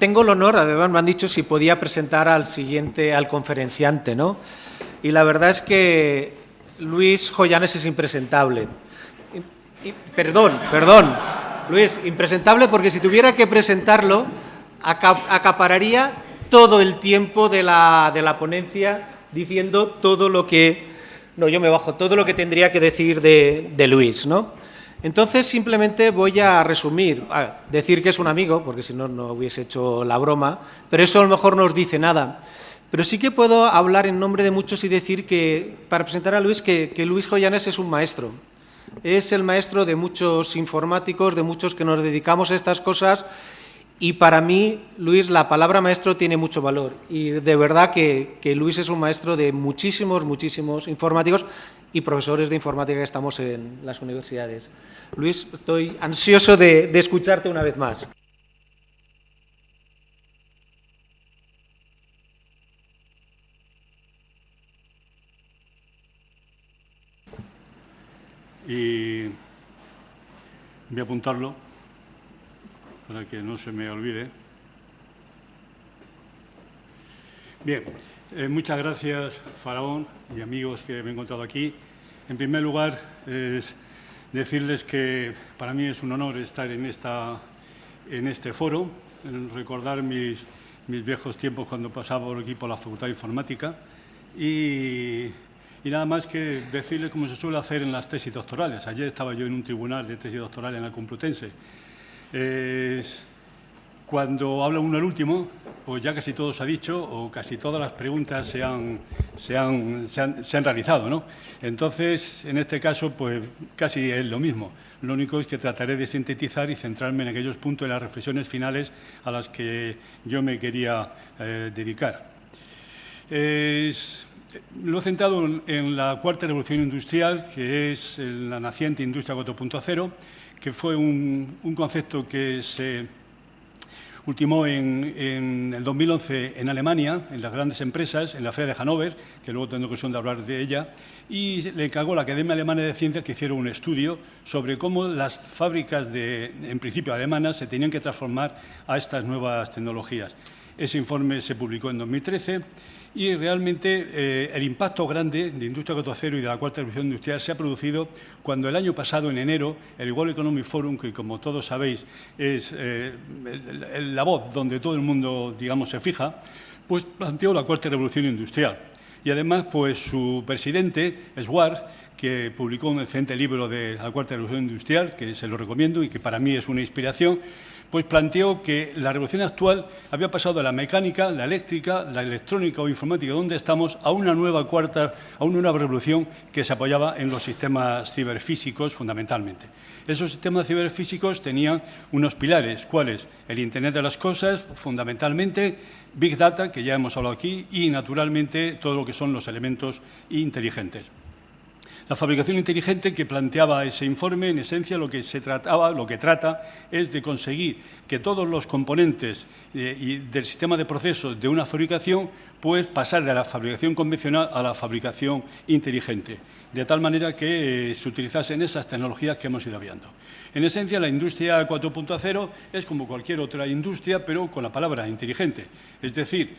tengo el honor, además me han dicho si podía presentar al conferenciante, ¿no? Y la verdad es que Luis Joyanes es impresentable. Perdón, Luis, impresentable porque si tuviera que presentarlo, acapararía todo el tiempo de la ponencia diciendo todo lo que... No, yo me bajo, todo lo que tendría que decir de Luis, ¿no? Entonces, simplemente voy a resumir, decir que es un amigo, porque si no, no hubiese hecho la broma, pero eso a lo mejor no os dice nada. Pero sí que puedo hablar en nombre de muchos y decir que, para presentar a Luis, que Luis Joyanes es un maestro. Es el maestro de muchos informáticos, de muchos que nos dedicamos a estas cosas, y para mí, Luis, la palabra maestro tiene mucho valor. Y de verdad que Luis es un maestro de muchísimos informáticos y profesores de informática que estamos en las universidades. Luis, estoy ansioso de escucharte una vez más. Y voy a apuntarlo para que no se me olvide. Bien, muchas gracias, Faraón y amigos que me he encontrado aquí. En primer lugar, decirles que para mí es un honor estar en este foro, recordar mis viejos tiempos cuando pasaba por aquí por la Facultad de Informática y nada más que decirles como se suele hacer en las tesis doctorales. Ayer estaba yo en un tribunal de tesis doctoral en la Complutense. Cuando habla uno al último, pues ya casi todo se ha dicho o casi todas las preguntas se han realizado, ¿no? Entonces, en este caso, pues casi es lo mismo. Lo único es que trataré de sintetizar y centrarme en aquellos puntos de las reflexiones finales a las que yo me quería dedicar. Lo he centrado en la cuarta revolución industrial, que es la naciente industria 4.0, que fue un concepto que se ultimó en el 2011 en Alemania, en las grandes empresas, en la Feria de Hannover, que luego tendré ocasión de hablar de ella, y le encargó la Academia Alemana de Ciencias que hiciera un estudio sobre cómo las fábricas, en principio alemanas, se tenían que transformar a estas nuevas tecnologías. Ese informe se publicó en 2013 y realmente el impacto grande de Industria 4.0 y de la Cuarta Revolución Industrial se ha producido cuando el año pasado, en enero, el World Economic Forum, que como todos sabéis es la voz donde todo el mundo, digamos, se fija, pues planteó la Cuarta Revolución Industrial. Y además, pues su presidente, Schwartz, que publicó un excelente libro de la Cuarta Revolución Industrial, que se lo recomiendo y que para mí es una inspiración, pues planteó que la revolución actual había pasado de la mecánica, la eléctrica, la electrónica o informática, donde estamos, a una nueva revolución que se apoyaba en los sistemas ciberfísicos fundamentalmente. Esos sistemas ciberfísicos tenían unos pilares, ¿cuáles? El Internet de las cosas, fundamentalmente, Big Data, que ya hemos hablado aquí, y naturalmente todo lo que son los elementos inteligentes. La fabricación inteligente que planteaba ese informe, en esencia, lo que trata es de conseguir que todos los componentes del sistema de procesos de una fabricación, pues pasar de la fabricación convencional a la fabricación inteligente, de tal manera que se utilizasen esas tecnologías que hemos ido viendo. En esencia, la industria 4.0 es como cualquier otra industria, pero con la palabra inteligente. Es decir,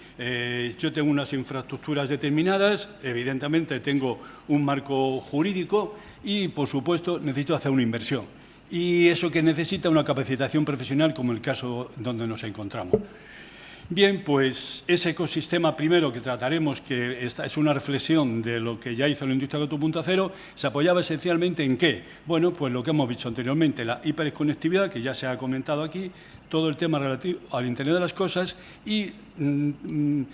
yo tengo unas infraestructuras determinadas, evidentemente tengo un marco jurídico y, por supuesto, necesito hacer una inversión. Y eso que necesita una capacitación profesional, como el caso donde nos encontramos. Bien, pues ese ecosistema primero que trataremos, que esta es una reflexión de lo que ya hizo la industria 4.0, se apoyaba esencialmente en ¿qué? Bueno, pues lo que hemos visto anteriormente, la hiperconectividad, que ya se ha comentado aquí, todo el tema relativo al Internet de las cosas y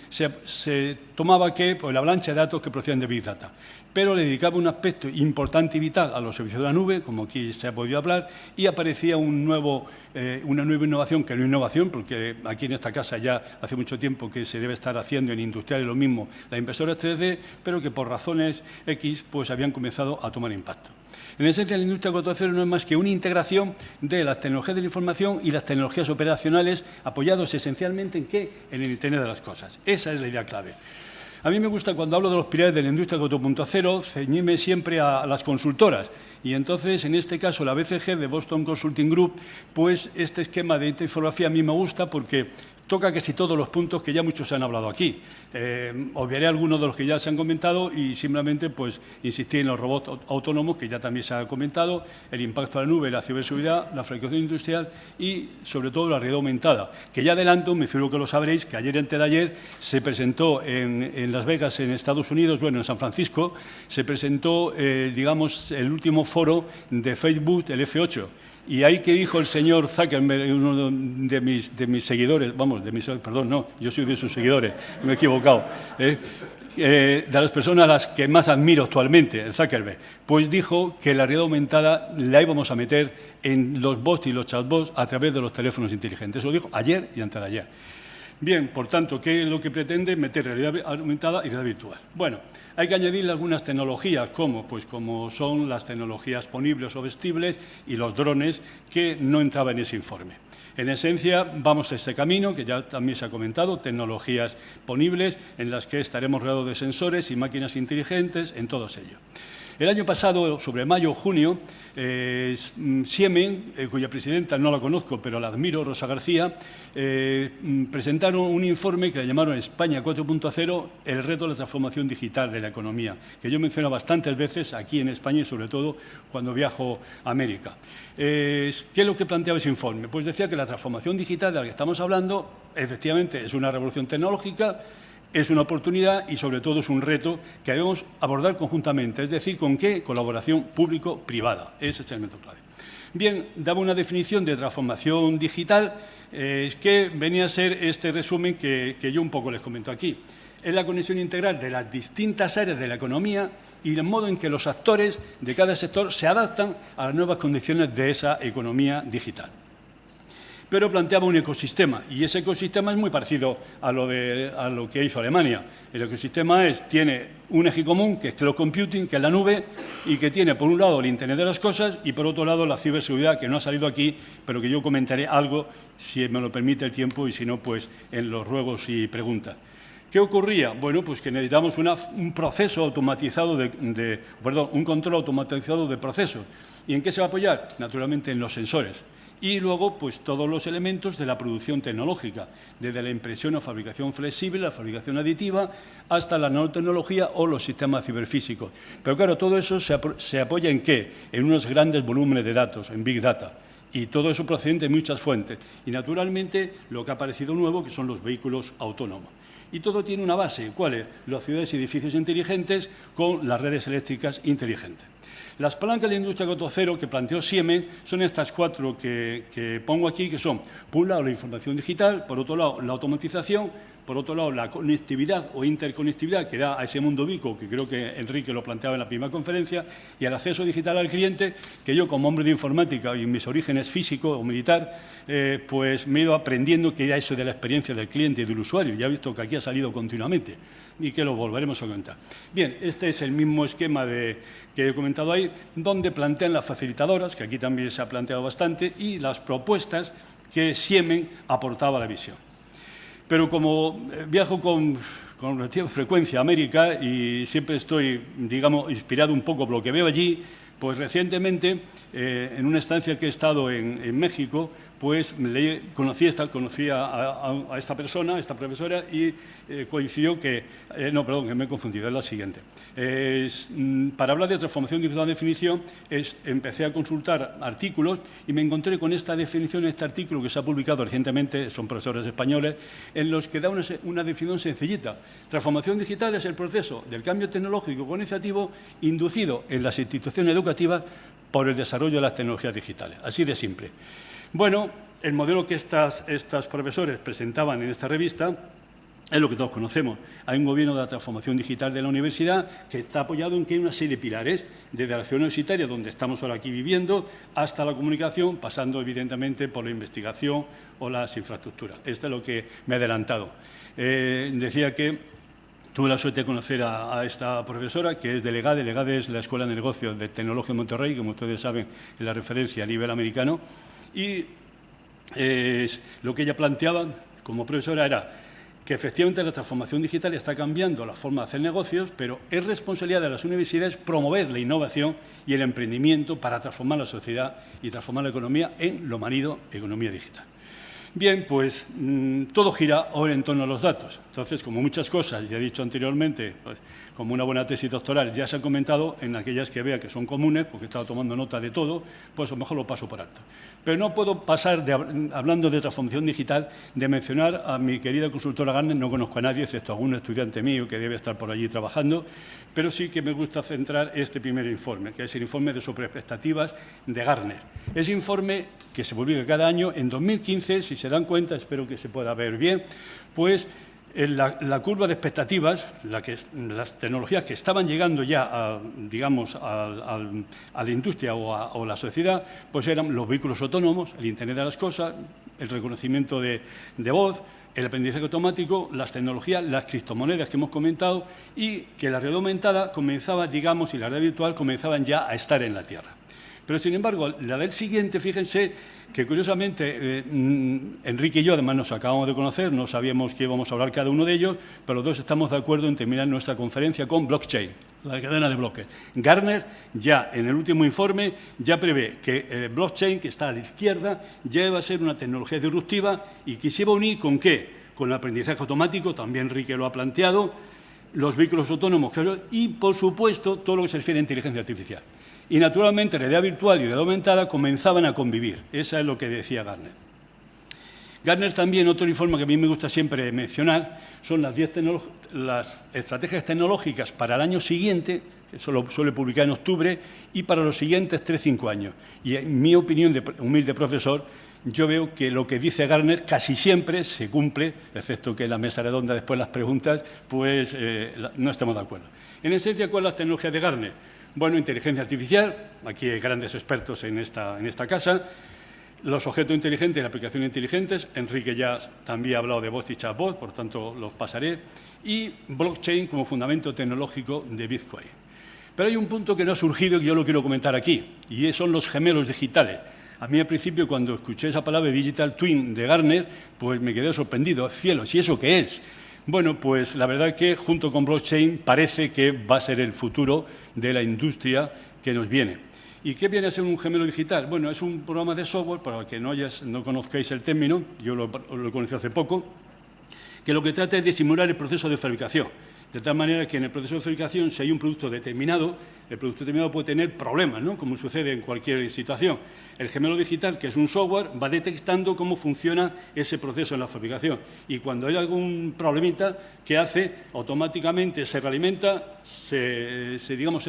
se tomaba ¿qué? Pues la avalancha de datos que procedían de Big Data. Pero le dedicaba un aspecto importante y vital a los servicios de la nube, como aquí se ha podido hablar, y aparecía una nueva innovación, que no es innovación, porque aquí en esta casa ya hace mucho tiempo que se debe estar haciendo en industriales lo mismo, las impresoras 3D, pero que por razones X pues habían comenzado a tomar impacto. En esencia, la industria 4.0 no es más que una integración de las tecnologías de la información y las tecnologías operacionales apoyados esencialmente en ¿qué? En el Internet de las cosas. Esa es la idea clave. A mí me gusta, cuando hablo de los pilares de la industria 4.0, ceñirme siempre a las consultoras. Y entonces, en este caso, la BCG de Boston Consulting Group, pues este esquema de infografía a mí me gusta porque toca casi todos los puntos que ya muchos han hablado aquí. Obviaré algunos de los que ya se han comentado y simplemente pues insistir en los robots autónomos, que ya también se ha comentado, el impacto de la nube, la ciberseguridad, la fabricación industrial y, sobre todo, la realidad aumentada, que ya adelanto, me figuro que lo sabréis, que ayer y antes de ayer se presentó en Las Vegas, en Estados Unidos, bueno, en San Francisco, se presentó, digamos, el último foro de Facebook, el F8. Y ahí que dijo el señor Zuckerberg, uno de mis seguidores, perdón, no, yo soy de sus seguidores, me he equivocado, de las personas a las que más admiro actualmente, el Zuckerberg, pues dijo que la realidad aumentada la íbamos a meter en los bots y los chatbots a través de los teléfonos inteligentes. Eso lo dijo ayer y antes de ayer. Bien, por tanto, ¿qué es lo que pretende? Meter realidad aumentada y realidad virtual. Bueno, hay que añadirle algunas tecnologías, como son las tecnologías ponibles o vestibles y los drones, que no entraban en ese informe. En esencia, vamos a este camino, que ya también se ha comentado, tecnologías ponibles, en las que estaremos rodeados de sensores y máquinas inteligentes, en todos ellos. El año pasado, sobre mayo o junio, Siemens, cuya presidenta no la conozco, pero la admiro, Rosa García, presentaron un informe que le llamaron España 4.0, el reto de la transformación digital de la economía, que yo menciono bastantes veces aquí en España y sobre todo cuando viajo a América. ¿Qué es lo que planteaba ese informe? Pues decía que la transformación digital de la que estamos hablando, efectivamente, es una revolución tecnológica, es una oportunidad y, sobre todo, es un reto que debemos abordar conjuntamente. Es decir, ¿con qué? Colaboración público-privada. Ese es el elemento clave. Bien, daba una definición de transformación digital que venía a ser este resumen que yo un poco les comento aquí. Es la conexión integral de las distintas áreas de la economía y el modo en que los actores de cada sector se adaptan a las nuevas condiciones de esa economía digital. Pero planteaba un ecosistema, y ese ecosistema es muy parecido a lo que hizo Alemania. El ecosistema tiene un eje común, que es cloud computing, que es la nube, y que tiene, por un lado, el Internet de las cosas, y por otro lado, la ciberseguridad, que no ha salido aquí, pero que yo comentaré algo, si me lo permite el tiempo, y si no, pues en los ruegos y preguntas. ¿Qué ocurría? Bueno, pues que necesitamos un proceso automatizado un control automatizado de procesos. ¿Y en qué se va a apoyar? Naturalmente en los sensores. Y luego, pues todos los elementos de la producción tecnológica, desde la impresión o fabricación flexible, la fabricación aditiva, hasta la nanotecnología o los sistemas ciberfísicos. Pero claro, todo eso se apoya ¿en qué? En unos grandes volúmenes de datos, en Big Data. Y todo eso procedente de muchas fuentes. Y naturalmente, lo que ha aparecido nuevo, que son los vehículos autónomos. Y todo tiene una base, ¿cuál es? Las ciudades y edificios inteligentes con las redes eléctricas inteligentes. Las palancas de la industria 4.0 que planteó Siemens son estas cuatro que pongo aquí, que son, por un lado, la información digital, por otro lado, la automatización, por otro lado, la conectividad o interconectividad que da a ese mundo ubicuo, que creo que Enrique lo planteaba en la primera conferencia, y el acceso digital al cliente, que yo, como hombre de informática y en mis orígenes físico o militar, pues me he ido aprendiendo que era eso de la experiencia del cliente y del usuario. Ya he visto que aquí ha salido continuamente y que lo volveremos a comentar. Bien, este es el mismo esquema que he comentado ahí, donde plantean las facilitadoras, que aquí también se ha planteado bastante, y las propuestas que Siemens aportaba a la visión. Pero como viajo con relativa frecuencia a América y siempre estoy, digamos, inspirado un poco por lo que veo allí, pues recientemente, en una estancia que he estado en México, pues conocí a esta persona, a esta profesora, y coincidió que me he confundido, es la siguiente. Para hablar de transformación digital de definición, empecé a consultar artículos y me encontré con esta definición, este artículo que se ha publicado recientemente, son profesores españoles, en los que da una definición sencillita. Transformación digital es el proceso del cambio tecnológico organizativo inducido en las instituciones educativas por el desarrollo de las tecnologías digitales. Así de simple. Bueno, el modelo que estas profesores presentaban en esta revista es lo que todos conocemos. Hay un gobierno de la transformación digital de la universidad que está apoyado en que hay una serie de pilares, desde la ciudad universitaria, donde estamos ahora aquí viviendo, hasta la comunicación, pasando evidentemente por la investigación o las infraestructuras. Esto es lo que me he adelantado. Decía que tuve la suerte de conocer a esta profesora, que es de LEGADE. LEGADE es la Escuela de Negocios de Tecnología de Monterrey, como ustedes saben, es la referencia a nivel americano. Y lo que ella planteaba como profesora era que efectivamente la transformación digital está cambiando la forma de hacer negocios, pero es responsabilidad de las universidades promover la innovación y el emprendimiento para transformar la sociedad y transformar la economía en lo manido economía digital. Bien, pues todo gira ahora en torno a los datos. Entonces, como muchas cosas, ya he dicho anteriormente, pues, como una buena tesis doctoral ya se ha comentado, en aquellas que vea que son comunes, porque he estado tomando nota de todo, pues a lo mejor lo paso por alto. Pero no puedo pasar, hablando de transformación digital, de mencionar a mi querida consultora Gartner. No conozco a nadie, excepto a algún estudiante mío que debe estar por allí trabajando, pero sí que me gusta centrar este primer informe, que es el informe de sobreexpectativas de Gartner. Ese informe que se publica cada año, en 2015, si se dan cuenta, espero que se pueda ver bien, pues la curva de expectativas, las tecnologías que estaban llegando ya a la industria o a la sociedad, pues eran los vehículos autónomos, el Internet de las cosas, el reconocimiento de voz, el aprendizaje automático, las tecnologías, las criptomonedas que hemos comentado, y que la realidad aumentada comenzaba, digamos, y la realidad virtual comenzaban ya a estar en la Tierra. Pero, sin embargo, la del siguiente, fíjense que, curiosamente, Enrique y yo, además, nos acabamos de conocer, no sabíamos que íbamos a hablar cada uno de ellos, pero los dos estamos de acuerdo en terminar nuestra conferencia con blockchain, la cadena de bloques. Gartner, ya en el último informe, ya prevé que blockchain, que está a la izquierda, ya va a ser una tecnología disruptiva y que se va a unir ¿con qué? Con el aprendizaje automático, también Enrique lo ha planteado, los vehículos autónomos y, por supuesto, todo lo que se refiere a inteligencia artificial. Y, naturalmente, realidad virtual y realidad aumentada comenzaban a convivir. Eso es lo que decía Gartner. Gartner también, otro informe que a mí me gusta siempre mencionar, son las estrategias tecnológicas para el año siguiente, eso lo suele publicar en octubre, y para los siguientes 3-5 años. Y, en mi opinión de humilde profesor, yo veo que lo que dice Gartner casi siempre se cumple, excepto que en la mesa redonda, después las preguntas, pues no estamos de acuerdo. En esencia, ¿cuáles son las tecnologías de Gartner? Bueno, inteligencia artificial, aquí hay grandes expertos en esta casa, los objetos inteligentes y las aplicaciones inteligentes, Enrique ya también ha hablado de bots y chatbots, por tanto los pasaré, y blockchain como fundamento tecnológico de Bitcoin. Pero hay un punto que no ha surgido y que yo lo quiero comentar aquí, y son los gemelos digitales. A mí, al principio, cuando escuché esa palabra Digital Twin de Gartner, pues me quedé sorprendido. ¡Cielos! ¿Y eso qué es? Bueno, pues la verdad es que junto con blockchain parece que va a ser el futuro de la industria que nos viene. ¿Y qué viene a ser un gemelo digital? Bueno, es un programa de software, para los que no conozcáis el término, yo lo conocí hace poco, que lo que trata es de simular el proceso de fabricación. De tal manera que en el proceso de fabricación, si hay un producto determinado, el producto determinado puede tener problemas, ¿no? Como sucede en cualquier situación. El gemelo digital, que es un software, va detectando cómo funciona ese proceso en la fabricación. Y cuando hay algún problemita, ¿qué hace? Automáticamente se realimenta, se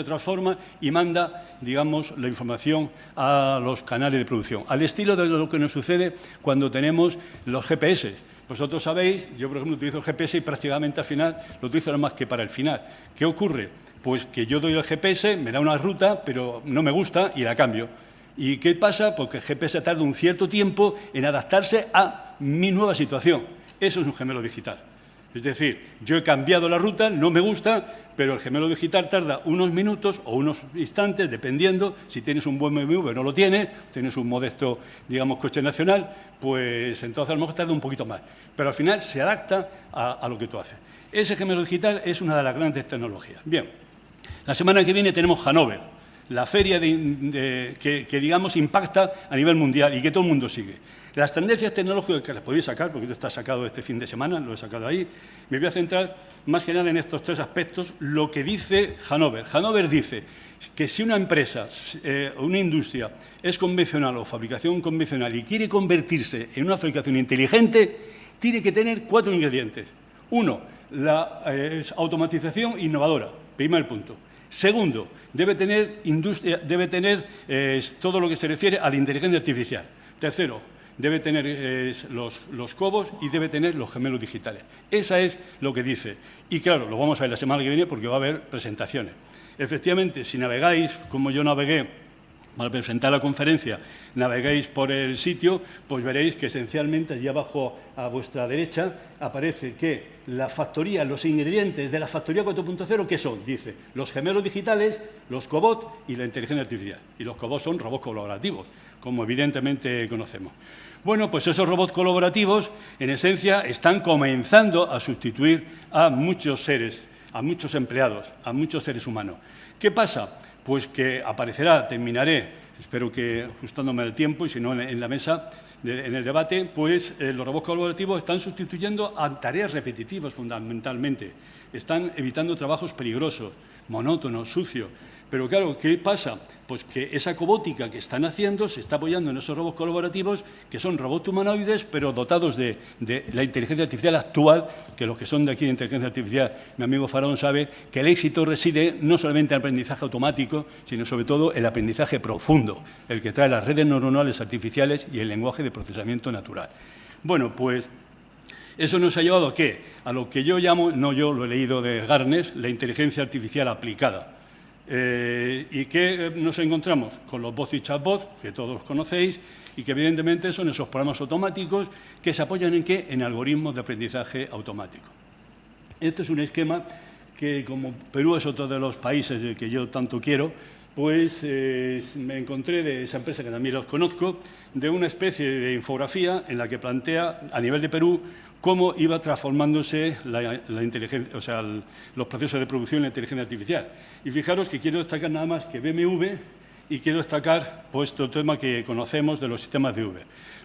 transforma y manda, digamos, la información a los canales de producción. Al estilo de lo que nos sucede cuando tenemos los GPS. Vosotros sabéis, yo por ejemplo utilizo el GPS y prácticamente al final lo utilizo nada más que para el final. ¿Qué ocurre? Pues que yo doy el GPS, me da una ruta, pero no me gusta y la cambio. ¿Y qué pasa? Pues que el GPS tarda un cierto tiempo en adaptarse a mi nueva situación. Eso es un gemelo digital. Es decir, yo he cambiado la ruta, no me gusta, pero el gemelo digital tarda unos minutos o unos instantes, dependiendo. Si tienes un buen BMW, no lo tienes, tienes un modesto, digamos, coche nacional, pues entonces a lo mejor tarda un poquito más. Pero al final se adapta a lo que tú haces. Ese gemelo digital es una de las grandes tecnologías. Bien, la semana que viene tenemos Hannover, la feria que digamos, impacta a nivel mundial y que todo el mundo sigue. Las tendencias tecnológicas que las podéis sacar, porque esto está sacado este fin de semana, lo he sacado ahí, me voy a centrar más que nada en estos tres aspectos, lo que dice Hannover. Hannover dice que si una empresa o una industria es convencional o fabricación convencional y quiere convertirse en una fabricación inteligente, tiene que tener 4 ingredientes. Uno, la automatización innovadora, primer punto. Segundo, debe tener todo lo que se refiere a la inteligencia artificial. Tercero, debe tener los cobos y debe tener los gemelos digitales. Esa es lo que dice. Y claro, lo vamos a ver la semana que viene porque va a haber presentaciones. Efectivamente, si navegáis, como yo navegué para presentar la conferencia, navegáis por el sitio, pues veréis que esencialmente allí abajo a vuestra derecha aparece que la factoría, los ingredientes de la factoría 4.0, ¿qué son? Dice, los gemelos digitales, los cobots y la inteligencia artificial. Y los cobots son robots colaborativos, como evidentemente conocemos. Bueno, pues esos robots colaborativos, en esencia, están comenzando a sustituir a muchos seres, a muchos empleados, a muchos seres humanos. ¿Qué pasa? pues que aparecerá, terminaré, espero que ajustándome al tiempo y si no en la mesa, en el debate, pues los robots colaborativos están sustituyendo a tareas repetitivas fundamentalmente. Están evitando trabajos peligrosos, monótonos, sucios. Pero claro, ¿qué pasa? Pues que esa cobótica que están haciendo se está apoyando en esos robots colaborativos, que son robots humanoides, pero dotados de la inteligencia artificial actual, que los que son de aquí de inteligencia artificial, mi amigo Faraón sabe que el éxito reside no solamente en el aprendizaje automático, sino sobre todo en el aprendizaje profundo, el que trae las redes neuronales artificiales y el lenguaje de procesamiento natural. Bueno, pues eso nos ha llevado ¿a qué? A lo que yo llamo, no yo, lo he leído de Garnes, la inteligencia artificial aplicada. ¿Y qué nos encontramos? Con los bots y chatbots, que todos conocéis, y que evidentemente son esos programas automáticos que se apoyan ¿en qué? En algoritmos de aprendizaje automático. Este es un esquema que, como Perú es otro de los países del que yo tanto quiero, pues me encontré de esa empresa, que también los conozco, de una especie de infografía en la que plantea, a nivel de Perú, cómo iba transformándose la inteligencia, o sea, los procesos de producción en la inteligencia artificial. Y fijaros que quiero destacar nada más que BMW y quiero destacar pues, todo el tema que conocemos de los sistemas de V.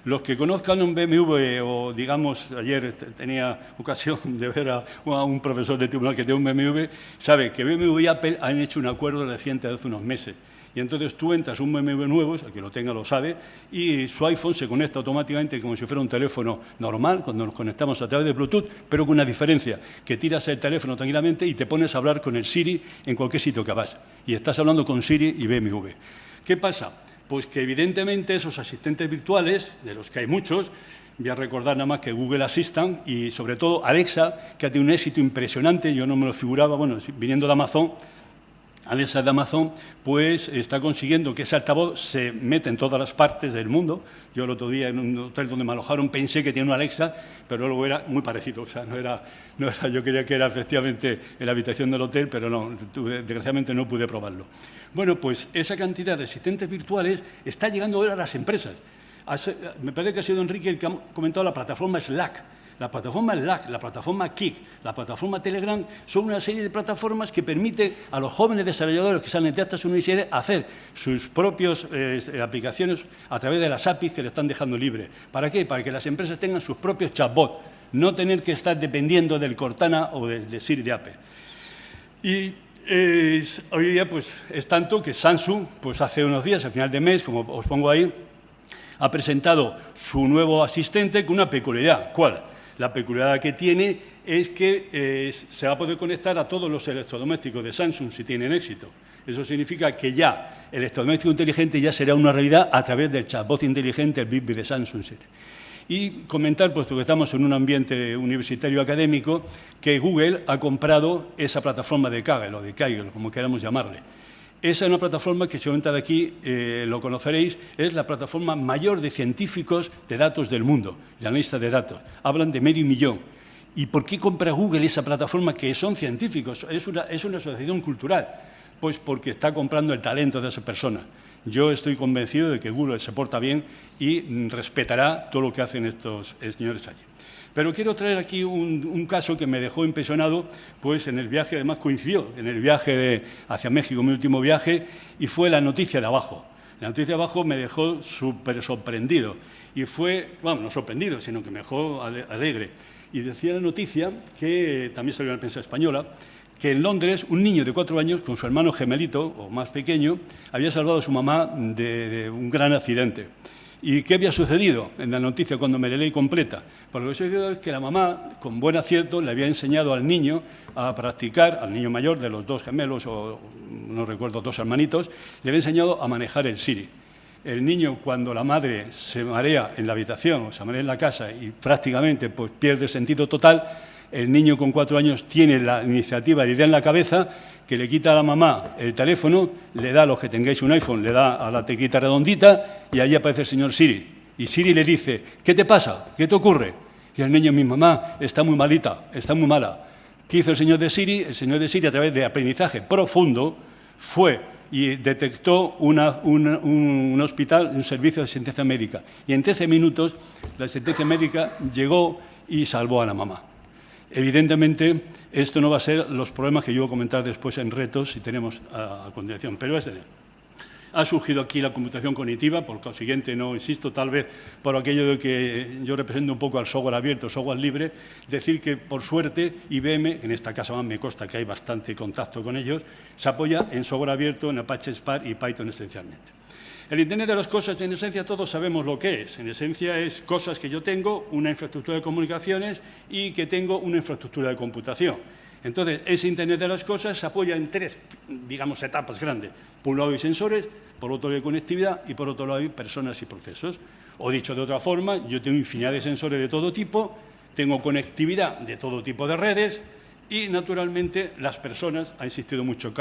Los que conozcan un BMW, o digamos, ayer tenía ocasión de ver a un profesor de tribunal que tiene un BMW, sabe que BMW y Apple han hecho un acuerdo reciente hace unos meses. Y entonces tú entras un BMW nuevo, el que lo tenga lo sabe, y su iPhone se conecta automáticamente como si fuera un teléfono normal, cuando nos conectamos a través de Bluetooth, pero con una diferencia, que tiras el teléfono tranquilamente y te pones a hablar con el Siri en cualquier sitio que vas. Y estás hablando con Siri y BMW. ¿Qué pasa? Pues que evidentemente esos asistentes virtuales, de los que hay muchos, voy a recordar nada más que Google Assistant y sobre todo Alexa, que ha tenido un éxito impresionante, yo no me lo figuraba, bueno, viniendo de Amazon, Alexa de Amazon, pues está consiguiendo que ese altavoz se meta en todas las partes del mundo. Yo el otro día en un hotel donde me alojaron pensé que tenía una Alexa, pero luego era muy parecido. O sea, no era, yo creía que era efectivamente en la habitación del hotel, pero no, desgraciadamente no pude probarlo. Bueno, pues esa cantidad de asistentes virtuales está llegando ahora a las empresas. Me parece que ha sido Enrique el que ha comentado la plataforma Slack. La plataforma Slack, la plataforma Kik, la plataforma Telegram son una serie de plataformas que permiten a los jóvenes desarrolladores que salen de estas universidades hacer sus propias aplicaciones a través de las APIs que le están dejando libre. ¿Para qué? Para que las empresas tengan sus propios chatbots, no tener que estar dependiendo del Cortana o del Siri de Apple. Y hoy día pues, es tanto que Samsung, pues hace unos días, al final de mes, como os pongo ahí, ha presentado su nuevo asistente con una peculiaridad. ¿Cuál? La peculiaridad que tiene es que se va a poder conectar a todos los electrodomésticos de Samsung si tienen éxito. Eso significa que ya el electrodoméstico inteligente ya será una realidad a través del chatbot inteligente, el Bixby de Samsung. Y comentar, puesto que estamos en un ambiente universitario académico, que Google ha comprado esa plataforma de Kaggle, o de Kaggle, como queramos llamarle. Esa es una plataforma que, si de aquí lo conoceréis, es la plataforma mayor de científicos de datos del mundo, de analistas de datos. Hablan de 500.000. ¿Y por qué compra Google esa plataforma que son científicos? Es una asociación cultural. Pues porque está comprando el talento de esas personas. Yo estoy convencido de que Google se porta bien y respetará todo lo que hacen estos señores allí. Pero quiero traer aquí un caso que me dejó impresionado, pues en el viaje, además coincidió, en el viaje hacia México, mi último viaje, y fue la noticia de abajo. La noticia de abajo me dejó súper sorprendido, y fue, bueno, no sorprendido, sino que me dejó alegre. Y decía la noticia, que también salió en la prensa española, que en Londres un niño de 4 años, con su hermano gemelito, o más pequeño, había salvado a su mamá de un gran accidente. ¿Y qué había sucedido en la noticia cuando me la leí completa? Pues lo que sucedió es que la mamá, con buen acierto, le había enseñado al niño a practicar, al niño mayor de los 2 gemelos, o no recuerdo, 2 hermanitos, le había enseñado a manejar el Siri. El niño, cuando la madre se marea en la habitación, o se marea en la casa y prácticamente pues, pierde el sentido total, el niño con 4 años tiene la iniciativa, la idea en la cabeza, que le quita a la mamá el teléfono, le da a los que tengáis un iPhone, le da a la teclita redondita y allí aparece el señor Siri. Y Siri le dice, ¿qué te pasa? ¿Qué te ocurre? Y el niño, mi mamá está muy malita, está muy mala. ¿Qué hizo el señor de Siri? El señor de Siri, a través de aprendizaje profundo, fue y detectó un hospital, un servicio de asistencia médica. Y en 13 minutos la asistencia médica llegó y salvó a la mamá. Evidentemente, esto no va a ser los problemas que yo voy a comentar después en retos, si tenemos a continuación, pero ha surgido aquí la computación cognitiva, por consiguiente, no insisto, tal vez por aquello de que yo represento un poco al software abierto, software libre, decir que, por suerte, IBM, en esta casa más me consta que hay bastante contacto con ellos, se apoya en software abierto, en Apache Spark y Python esencialmente. El Internet de las cosas, en esencia, todos sabemos lo que es. En esencia, es cosas que yo tengo, una infraestructura de comunicaciones y que tengo una infraestructura de computación. Entonces, ese Internet de las cosas se apoya en tres, digamos, etapas grandes. Por un lado hay sensores, por otro lado hay conectividad y por otro lado hay personas y procesos. O dicho de otra forma, yo tengo infinidad de sensores de todo tipo, tengo conectividad de todo tipo de redes y, naturalmente, las personas, ha insistido mucho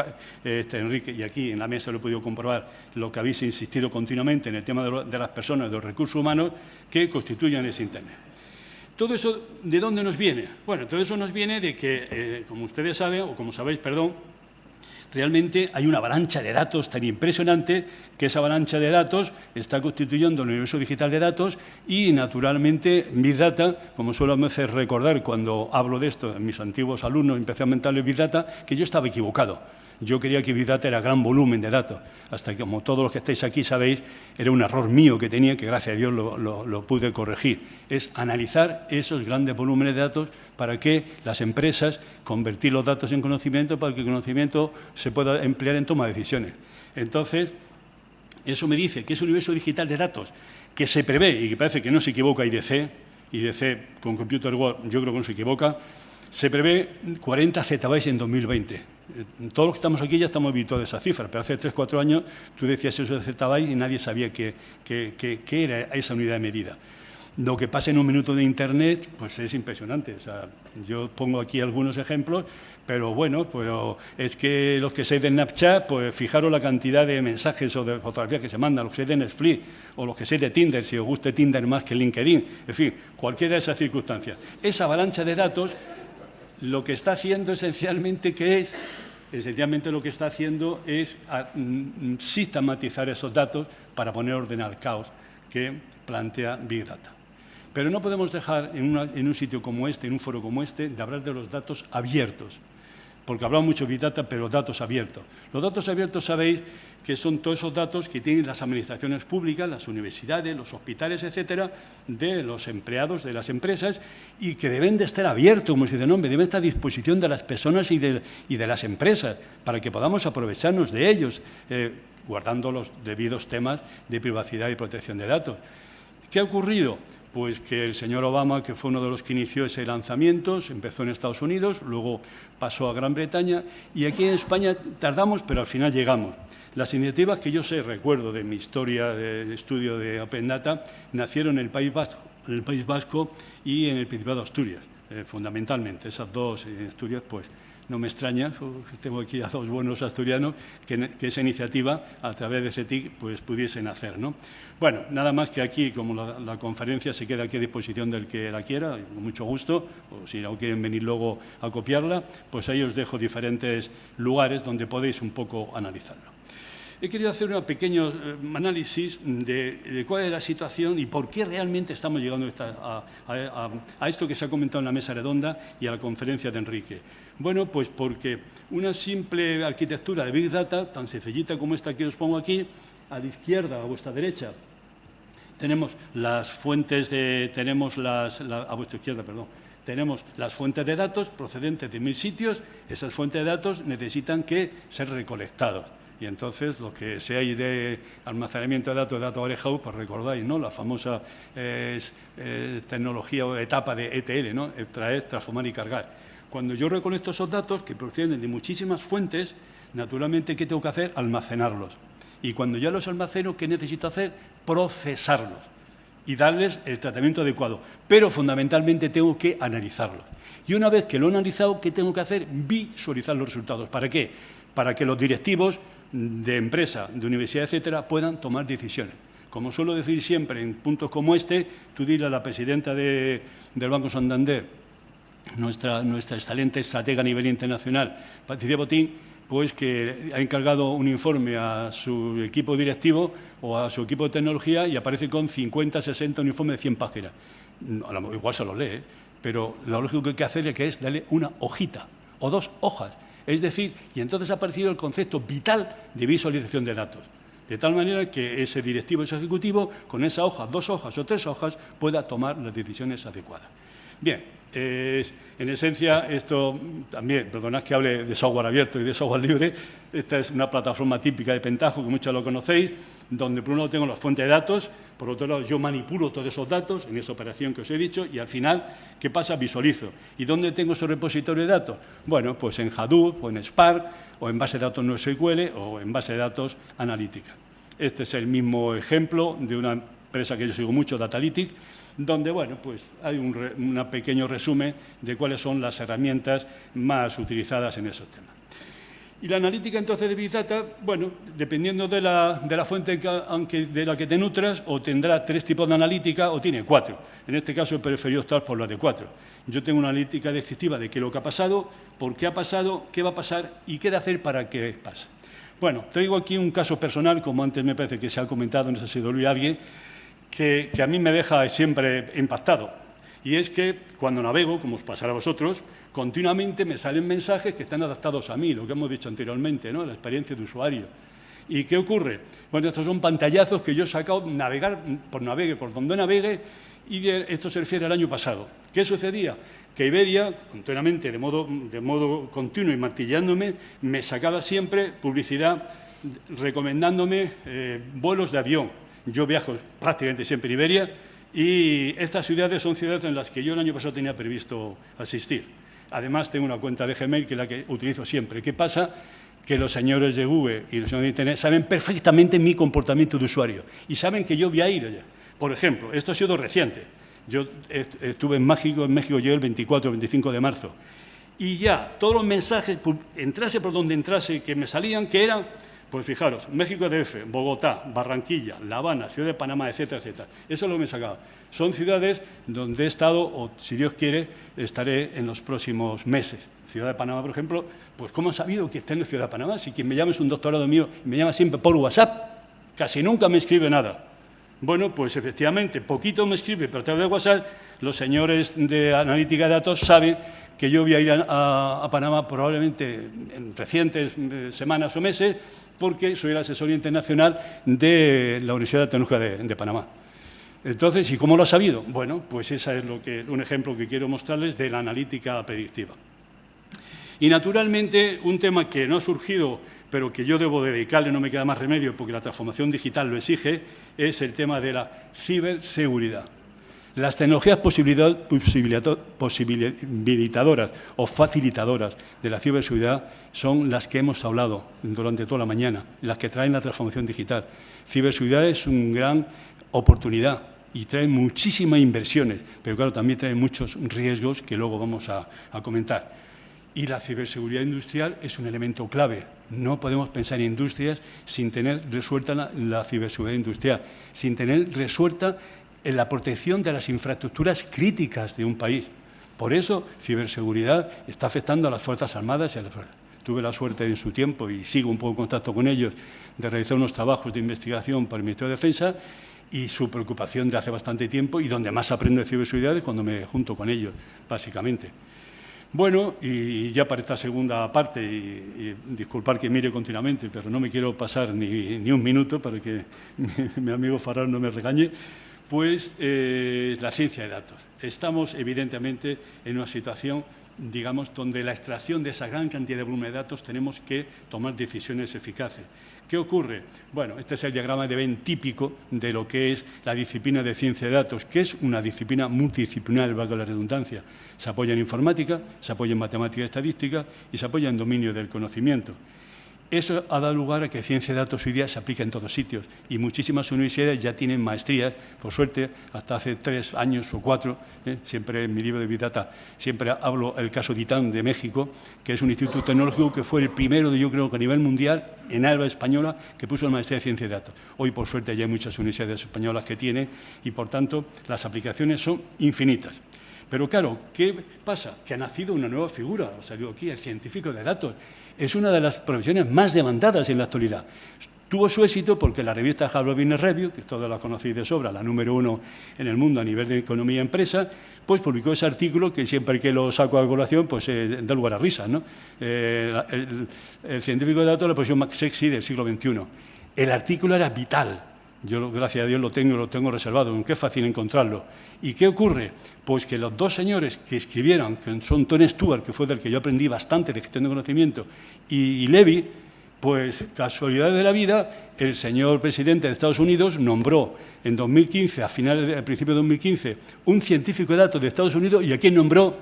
Enrique, y aquí en la mesa lo he podido comprobar, lo que habéis insistido continuamente en el tema de las personas, de los recursos humanos, que constituyen ese Internet. ¿Todo eso de dónde nos viene? Bueno, todo eso nos viene de que, como ustedes saben, o como sabéis, perdón, realmente hay una avalancha de datos tan impresionante que esa avalancha de datos está constituyendo el universo digital de datos y, naturalmente, Big Data, como suelo a veces recordar cuando hablo de esto en mis antiguos alumnos, empecé a mentarles Big Data, que yo estaba equivocado. Yo creía que Big Data era gran volumen de datos, hasta que, como todos los que estáis aquí sabéis, era un error mío que tenía, que gracias a Dios lo pude corregir. Es analizar esos grandes volúmenes de datos para que las empresas convertir los datos en conocimiento, para que el conocimiento se pueda emplear en toma de decisiones. Entonces, eso me dice que ese universo digital de datos que se prevé y que parece que no se equivoca IDC con Computer World, yo creo que no se equivoca, se prevé 40 zettabytes en 2020. Todos los que estamos aquí ya estamos habituados a esa cifra, pero hace 3 o 4 años tú decías eso de zettabytes y nadie sabía qué era esa unidad de medida. Lo que pasa en un minuto de Internet, pues es impresionante. O sea, yo pongo aquí algunos ejemplos, pero bueno, es que los que seáis de Snapchat, pues fijaros la cantidad de mensajes o de fotografías que se mandan, los que seáis de Netflix o los que seáis de Tinder, si os guste Tinder más que LinkedIn, en fin, cualquiera de esas circunstancias. Esa avalancha de datos lo que está haciendo esencialmente lo que está haciendo es sistematizar esos datos para poner orden al caos que plantea Big Data. Pero no podemos dejar en un sitio como este, en un foro como este, de hablar de los datos abiertos, porque hablamos mucho de Big Data, pero los datos abiertos. Los datos abiertos sabéis que son todos esos datos que tienen las administraciones públicas, las universidades, los hospitales, etcétera, de los empleados de las empresas y que deben de estar abiertos, como se dice el nombre, deben estar a disposición de las personas y de las empresas para que podamos aprovecharnos de ellos, guardando los debidos temas de privacidad y protección de datos. ¿Qué ha ocurrido? Pues que el señor Obama, que fue uno de los que inició ese lanzamiento, empezó en Estados Unidos, luego pasó a Gran Bretaña y aquí en España tardamos, pero al final llegamos. Las iniciativas que yo recuerdo de mi historia de estudio de Open Data, nacieron en el País Vasco y en el Principado de Asturias, fundamentalmente. Esas dos en Asturias, pues no me extraña, tengo aquí a dos buenos asturianos, que esa iniciativa, a través de ese TIC, pues pudiesen hacer, ¿no? Bueno, nada más que aquí, como la conferencia se queda aquí a disposición del que la quiera, con mucho gusto, o si no quieren venir luego a copiarla, pues ahí os dejo diferentes lugares donde podéis un poco analizarlo. He querido hacer un pequeño análisis de cuál es la situación y por qué realmente estamos llegando a esto que se ha comentado en la mesa redonda y a la conferencia de Enrique. Bueno, pues porque una simple arquitectura de Big Data, tan sencillita como esta que os pongo aquí, a la izquierda, a vuestra derecha, tenemos las fuentes a vuestra izquierda, perdón. Tenemos las fuentes de datos procedentes de 1000 sitios. Esas fuentes de datos necesitan que ser recolectados. Y entonces, lo que seáis de almacenamiento de datos warehouse, pues recordáis, ¿no?, la famosa tecnología o etapa de ETL, ¿no?, extraer, transformar y cargar. Cuando yo recolecto esos datos, que proceden de muchísimas fuentes, naturalmente, ¿qué tengo que hacer? Almacenarlos. Y cuando ya los almaceno, ¿qué necesito hacer? Procesarlos y darles el tratamiento adecuado. Pero, fundamentalmente, tengo que analizarlos. Y una vez que lo he analizado, ¿qué tengo que hacer? Visualizar los resultados. ¿Para qué? Para que los directivos de empresa, de universidad, etcétera, puedan tomar decisiones. Como suelo decir siempre en puntos como este, tú dile a la presidenta del Banco Santander, nuestra excelente estratega a nivel internacional, Patricia Botín, pues que ha encargado un informe a su equipo directivo o a su equipo de tecnología y aparece con 50, 60, un informe de 100 páginas. Igual se lo lee, pero lo lógico que hay que hacerle que es darle una hojita o 2 hojas. Es decir, y entonces ha aparecido el concepto vital de visualización de datos. De tal manera que ese directivo, ese ejecutivo, con esa hoja, 2 hojas o 3 hojas, pueda tomar las decisiones adecuadas. Bien, en esencia, esto también, perdonad que hable de software abierto y de software libre, esta es una plataforma típica de Pentaho, que muchos lo conocéis, donde por un lado tengo las fuentes de datos, por otro lado yo manipulo todos esos datos en esa operación que os he dicho y al final, ¿qué pasa? Visualizo. ¿Y dónde tengo ese repositorio de datos? Bueno, pues en Hadoop o en Spark o en base de datos NoSQL o en base de datos analítica. Este es el mismo ejemplo de una empresa que yo sigo mucho, Datalytics, donde bueno, pues hay un pequeño resumen de cuáles son las herramientas más utilizadas en esos temas. Y la analítica entonces de Big Data, bueno, dependiendo de la fuente de la que te nutras, o tendrá 3 tipos de analítica o tiene 4. En este caso he preferido optar por la de 4. Yo tengo una analítica descriptiva de qué es lo que ha pasado, por qué ha pasado, qué va a pasar y qué de hacer para que pase. Bueno, traigo aquí un caso personal, como antes me parece que se ha comentado, no sé si lo oí alguien, que a mí me deja siempre impactado. Y es que cuando navego, como os pasará a vosotros, continuamente me salen mensajes que están adaptados a mí, lo que hemos dicho anteriormente, ¿no? La experiencia de usuario. ¿Y qué ocurre? Bueno, estos son pantallazos que yo he sacado navegar por donde navegue, y esto se refiere al año pasado. ¿Qué sucedía? Que Iberia, continuamente, de modo continuo y martillándome, me sacaba siempre publicidad recomendándome vuelos de avión. Yo viajo prácticamente siempre en Iberia y estas ciudades son ciudades en las que yo el año pasado tenía previsto asistir. Además, tengo una cuenta de Gmail que es la que utilizo siempre. ¿Qué pasa? Que los señores de Google y los señores de Internet saben perfectamente mi comportamiento de usuario y saben que yo voy a ir allá. Por ejemplo, esto ha sido reciente. Yo estuve en México yo el 24 o 25 de marzo. Y ya todos los mensajes, entrase por donde entrase, que me salían, que eran, pues fijaros, México DF, Bogotá, Barranquilla, La Habana, Ciudad de Panamá, etcétera, etcétera. Eso es lo que me he sacado. Son ciudades donde he estado, o si Dios quiere, estaré en los próximos meses. Ciudad de Panamá, por ejemplo, pues ¿cómo han sabido que esté en la Ciudad de Panamá? Si quien me llama es un doctorado mío y me llama siempre por WhatsApp, casi nunca me escribe nada. Bueno, pues efectivamente, poquito me escribe, pero a través de WhatsApp, los señores de analítica de datos saben que yo voy a ir a Panamá probablemente en recientes semanas o meses, porque soy el asesor internacional de la Universidad Tecnológica de Panamá. Entonces, ¿y cómo lo ha sabido? Bueno, pues ese es un ejemplo que quiero mostrarles de la analítica predictiva. Y naturalmente, un tema que no ha surgido, pero que yo debo dedicarle, no me queda más remedio, porque la transformación digital lo exige, es el tema de la ciberseguridad. Las tecnologías posibilitadoras o facilitadoras de la ciberseguridad son las que hemos hablado durante toda la mañana, las que traen la transformación digital. Ciberseguridad es una gran oportunidad y trae muchísimas inversiones, pero claro, también trae muchos riesgos que luego vamos a comentar. Y la ciberseguridad industrial es un elemento clave. No podemos pensar en industrias sin tener resuelta la ciberseguridad industrial, sin tener resuelta en la protección de las infraestructuras críticas de un país. Por eso, ciberseguridad está afectando a las Fuerzas Armadas y a las Fuerzas. Tuve la suerte en su tiempo, y sigo un poco en contacto con ellos, de realizar unos trabajos de investigación para el Ministerio de Defensa, y su preocupación de hace bastante tiempo, y donde más aprendo de ciberseguridad es cuando me junto con ellos, básicamente. Bueno, y ya para esta segunda parte, y disculpar que mire continuamente, pero no me quiero pasar ni un minuto para que mi amigo Farrar no me regañe, pues la ciencia de datos. Estamos, evidentemente, en una situación, digamos, donde la extracción de esa gran cantidad de volumen de datos tenemos que tomar decisiones eficaces. ¿Qué ocurre? Bueno, este es el diagrama de Venn típico de lo que es la disciplina de ciencia de datos, que es una disciplina multidisciplinar, valga la redundancia. Se apoya en informática, se apoya en matemática y estadística y se apoya en dominio del conocimiento. Eso ha dado lugar a que ciencia de datos hoy día se aplica en todos sitios y muchísimas universidades ya tienen maestrías, por suerte, hasta hace 3 años o 4, siempre en mi libro de Big Data, siempre hablo del caso de ITAM de México, que es un instituto tecnológico que fue el primero, yo creo que a nivel mundial, en habla española, que puso la maestría de ciencia de datos. Hoy, por suerte, ya hay muchas universidades españolas que tienen y, por tanto, las aplicaciones son infinitas. Pero claro, ¿qué pasa? Que ha nacido una nueva figura, ha salido aquí el científico de datos. Es una de las profesiones más demandadas en la actualidad. Tuvo su éxito porque la revista Harvard Business Review, que todos la conocéis de sobra, la número 1 en el mundo a nivel de economía y empresa, pues publicó ese artículo que siempre que lo saco a colación pues da lugar a risas, ¿no? El científico de datos, la posición más sexy del siglo XXI. El artículo era vital. Yo, gracias a Dios, lo tengo reservado, aunque es fácil encontrarlo. ¿Y qué ocurre? Pues que los dos señores que escribieron, que son Tony Stewart, que fue del que yo aprendí bastante de gestión de conocimiento, y Levy, pues, casualidad de la vida, el señor presidente de Estados Unidos nombró en 2015, a principios de 2015, un científico de datos de Estados Unidos, y a quien nombró,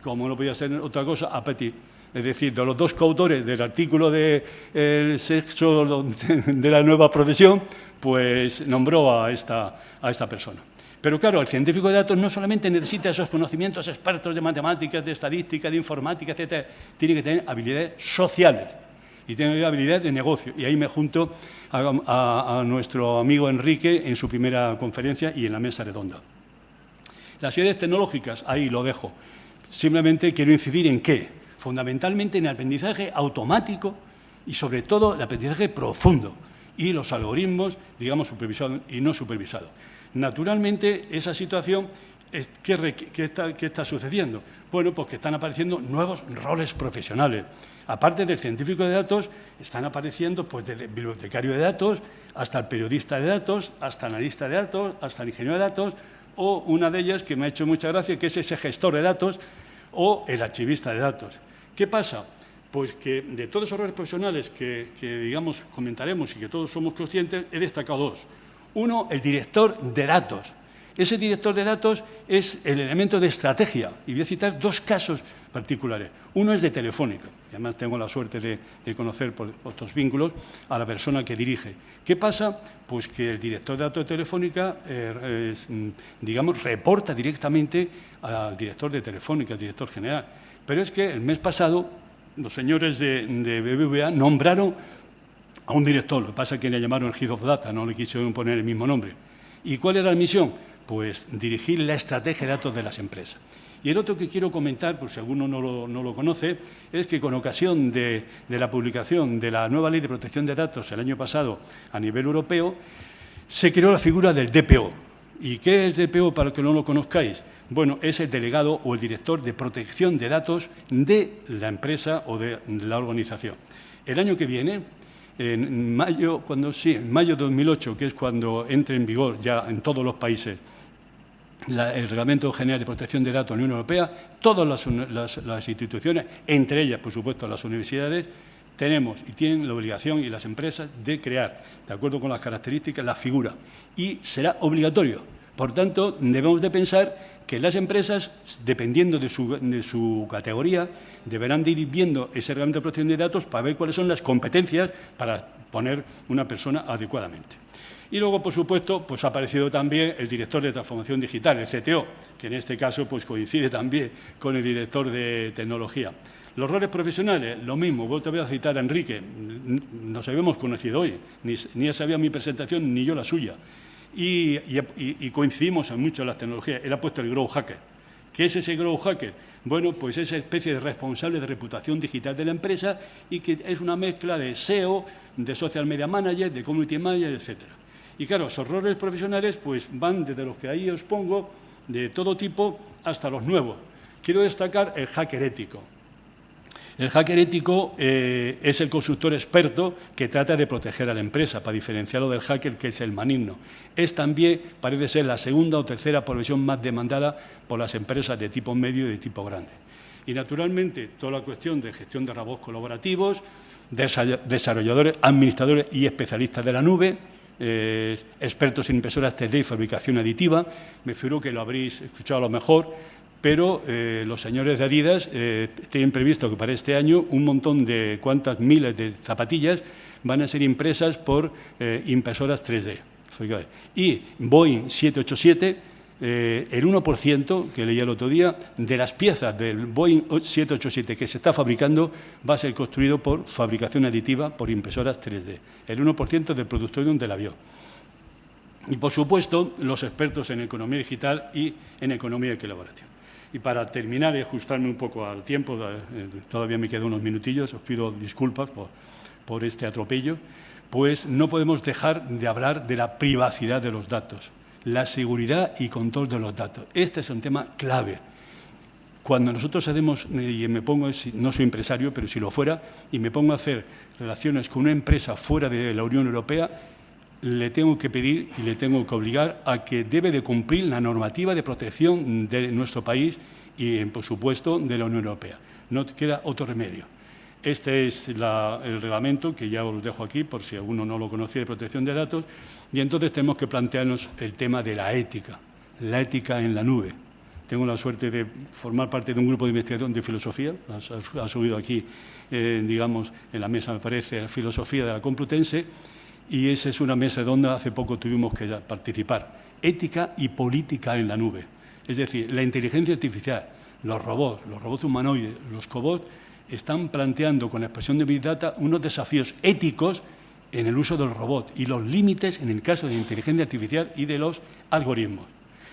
como no podía ser otra cosa, a Petit. Es decir, de los dos coautores del artículo de el sexo de la nueva profesión, pues nombró a esta persona. Pero claro, el científico de datos no solamente necesita esos conocimientos expertos de matemáticas, de estadística, de informática, etcétera, tiene que tener habilidades sociales y tiene habilidades de negocio. Y ahí me junto a nuestro amigo Enrique en su primera conferencia y en la mesa redonda. Las habilidades tecnológicas, ahí lo dejo. Simplemente quiero incidir en qué. Fundamentalmente en el aprendizaje automático y sobre todo el aprendizaje profundo y los algoritmos, digamos, supervisados y no supervisados. Naturalmente, esa situación, ¿qué está sucediendo? Bueno, pues que están apareciendo nuevos roles profesionales. Aparte del científico de datos, están apareciendo pues desde el bibliotecario de datos hasta el periodista de datos, hasta el analista de datos, hasta el ingeniero de datos, o una de ellas que me ha hecho mucha gracia, que es ese gestor de datos o el archivista de datos. ¿Qué pasa? Pues que de todos esos roles profesionales que digamos, comentaremos y que todos somos conscientes, he destacado dos. Uno, el director de datos. Ese director de datos es el elemento de estrategia. Y voy a citar dos casos particulares. Uno es de Telefónica. Y además tengo la suerte de conocer por otros vínculos a la persona que dirige. ¿Qué pasa? Pues que el director de datos de Telefónica, digamos, reporta directamente al director de Telefónica, al director general. Pero es que el mes pasado los señores de BBVA nombraron a un director. Lo que pasa es que le llamaron el Head of Data, no le quisieron poner el mismo nombre. ¿Y cuál era la misión? Pues dirigir la estrategia de datos de las empresas. Y el otro que quiero comentar, por si alguno no lo conoce, es que con ocasión de la publicación de la nueva Ley de Protección de Datos el año pasado a nivel europeo, se creó la figura del DPO. ¿Y qué es DPO para los que no lo conozcáis? Bueno, es el delegado o el director de protección de datos de la empresa o de la organización. El año que viene, en mayo de 2008, que es cuando entre en vigor ya en todos los países el Reglamento General de Protección de Datos de la Unión Europea, todas las instituciones, entre ellas, por supuesto, las universidades, tenemos y tienen la obligación, y las empresas, de crear, de acuerdo con las características, la figura. Y será obligatorio. Por tanto, debemos de pensar que las empresas, dependiendo de su categoría, deberán de ir viendo ese reglamento de protección de datos para ver cuáles son las competencias para poner una persona adecuadamente. Y luego, por supuesto, pues ha aparecido también el director de transformación digital, el CTO, que en este caso pues coincide también con el director de tecnología. Los roles profesionales, lo mismo. Vos te voy a citar a Enrique. Nos habíamos conocido hoy. Ni él sabía mi presentación, ni yo la suya. Y coincidimos en mucho en las tecnologías. Él ha puesto el Growth Hacker. ¿Qué es ese Growth Hacker? Bueno, pues esa especie de responsable de reputación digital de la empresa y que es una mezcla de SEO, de Social Media Manager, de Community Manager, etcétera. Y claro, esos roles profesionales pues van desde los que ahí os pongo, de todo tipo, hasta los nuevos. Quiero destacar el hacker ético. El hacker ético es el consultor experto que trata de proteger a la empresa, para diferenciarlo del hacker, que es el maligno. Es también, parece ser, la segunda o tercera profesión más demandada por las empresas de tipo medio y de tipo grande. Y, naturalmente, toda la cuestión de gestión de robots colaborativos, desarrolladores, administradores y especialistas de la nube, expertos en impresoras 3D y fabricación aditiva. Me figuro que lo habréis escuchado a lo mejor, pero los señores de Adidas tienen previsto que para este año un montón de cuantas miles de zapatillas van a ser impresas por impresoras 3D. Y Boeing 787, el 1% que leí el otro día de las piezas del Boeing 787 que se está fabricando va a ser construido por fabricación aditiva por impresoras 3D. El 1% del producto del avión. Y, por supuesto, los expertos en economía digital y en economía de colaboración. Y para terminar y ajustarme un poco al tiempo, todavía me quedan unos minutillos, os pido disculpas por este atropello, pues no podemos dejar de hablar de la privacidad de los datos, la seguridad y control de los datos. Este es un tema clave. Cuando nosotros hacemos, y me pongo, no soy empresario, pero si lo fuera, y me pongo a hacer relaciones con una empresa fuera de la Unión Europea, le tengo que pedir y le tengo que obligar a que debe de cumplir la normativa de protección de nuestro país y, por supuesto, de la Unión Europea. No queda otro remedio. Este es el reglamento, que ya os lo dejo aquí, por si alguno no lo conocía, de protección de datos, y entonces tenemos que plantearnos el tema de la ética en la nube. Tengo la suerte de formar parte de un grupo de investigación de filosofía, has oído aquí, digamos, en la mesa, me parece, filosofía de la Complutense, y esa es una mesa donde hace poco tuvimos que participar. Ética y política en la nube. Es decir, la inteligencia artificial, los robots humanoides, los cobots, están planteando con la expresión de Big Data unos desafíos éticos en el uso del robot y los límites en el caso de la inteligencia artificial y de los algoritmos.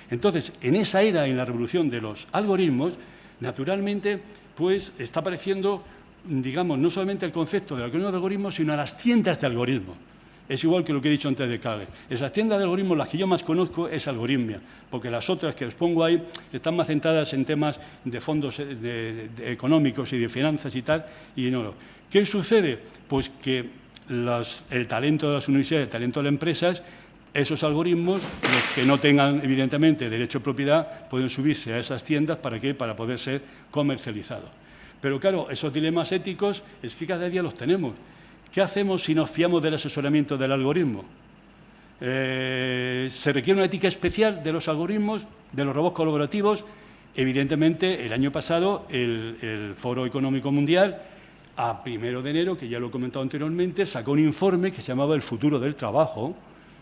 Entonces, en esa era, en la revolución de los algoritmos, naturalmente, pues está apareciendo, digamos, no solamente el concepto de algoritmos, sino a las tiendas de algoritmos. Es igual que lo que he dicho antes de Kage. Esas tiendas de algoritmos, las que yo más conozco, es Algoritmia, porque las otras que os pongo ahí están más centradas en temas de fondos económicos y de finanzas y tal. Y no. ¿Qué sucede? Pues que el talento de las universidades, el talento de las empresas, esos algoritmos, los que no tengan, evidentemente, derecho de propiedad, pueden subirse a esas tiendas. ¿Para qué? Para poder ser comercializados. Pero, claro, esos dilemas éticos es que cada día los tenemos. ¿Qué hacemos si nos fiamos del asesoramiento del algoritmo? ¿Se requiere una ética especial de los algoritmos, de los robots colaborativos? Evidentemente, el año pasado, el Foro Económico Mundial, a 1 de enero, que ya lo he comentado anteriormente, sacó un informe que se llamaba El futuro del trabajo,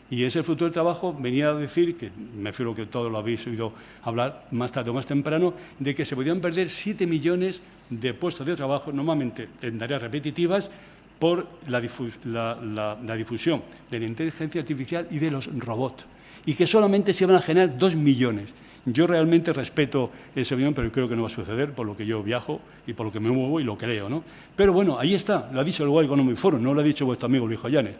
y ese futuro del trabajo venía a decir, que me refiero que todos lo habéis oído hablar más tarde o más temprano, de que se podían perder 7 millones de puestos de trabajo, normalmente en tareas repetitivas, por la difusión de la inteligencia artificial y de los robots, y que solamente se van a generar 2 millones. Yo realmente respeto esa opinión, pero creo que no va a suceder por lo que yo viajo y por lo que me muevo y lo que leo, ¿no? Pero bueno, ahí está, lo ha dicho el World Economic Forum, no lo ha dicho vuestro amigo Luis Joyanes.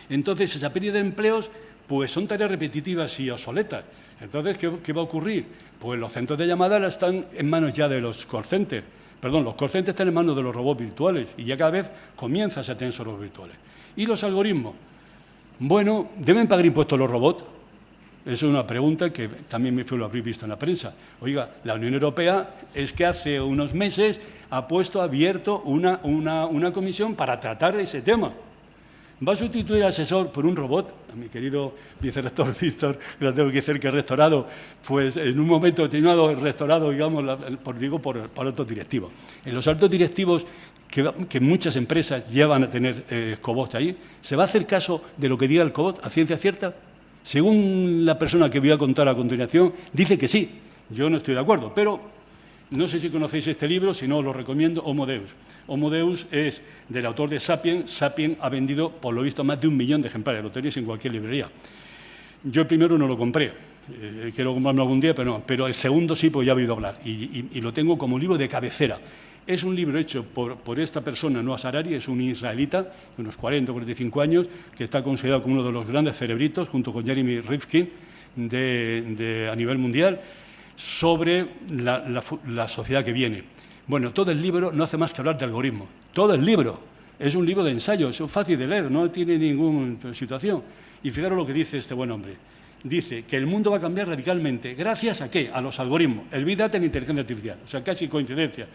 Entonces, esa pérdida de empleos, pues son tareas repetitivas y obsoletas. Entonces, ¿qué va a ocurrir? Pues los centros de llamada están en manos ya de los call centers. Perdón, los call centers están en manos de los robots virtuales y ya cada vez comienzan a tener esos robots virtuales. ¿Y los algoritmos? Bueno, ¿deben pagar impuestos los robots? Esa es una pregunta que también lo habréis visto en la prensa. Oiga, la Unión Europea es que hace unos meses ha abierto una comisión para tratar ese tema. ¿Va a sustituir al asesor por un robot? A mi querido vicerrector Víctor, que lo tengo que decir que es rectorado, pues en un momento determinado rectorado, digamos, por altos directivos. En los altos directivos que muchas empresas llevan a tener cobots ahí, ¿se va a hacer caso de lo que diga el cobot a ciencia cierta? Según la persona que voy a contar a continuación, dice que sí. Yo no estoy de acuerdo, pero no sé si conocéis este libro, si no os lo recomiendo, Homo Deus. Homo Deus es del autor de Sapiens. Sapiens ha vendido, por lo visto, más de 1 millón de ejemplares. Lo tenéis en cualquier librería. Yo el primero no lo compré. Quiero comprarlo algún día, pero no. Pero el segundo sí, pues ya he oído hablar. Y lo tengo como libro de cabecera. Es un libro hecho por esta persona, Noah Harari, es un israelita de unos 40 o 45 años, que está considerado como uno de los grandes cerebritos, junto con Jeremy Rifkin, a nivel mundial, sobre la sociedad que viene. Bueno, todo el libro no hace más que hablar de algoritmos. Todo el libro es un libro de ensayo, es fácil de leer, no tiene ninguna situación. Y fijaros lo que dice este buen hombre. Dice que el mundo va a cambiar radicalmente. ¿Gracias a qué? A los algoritmos. El Big Data y la inteligencia artificial. O sea, casi coincidencia.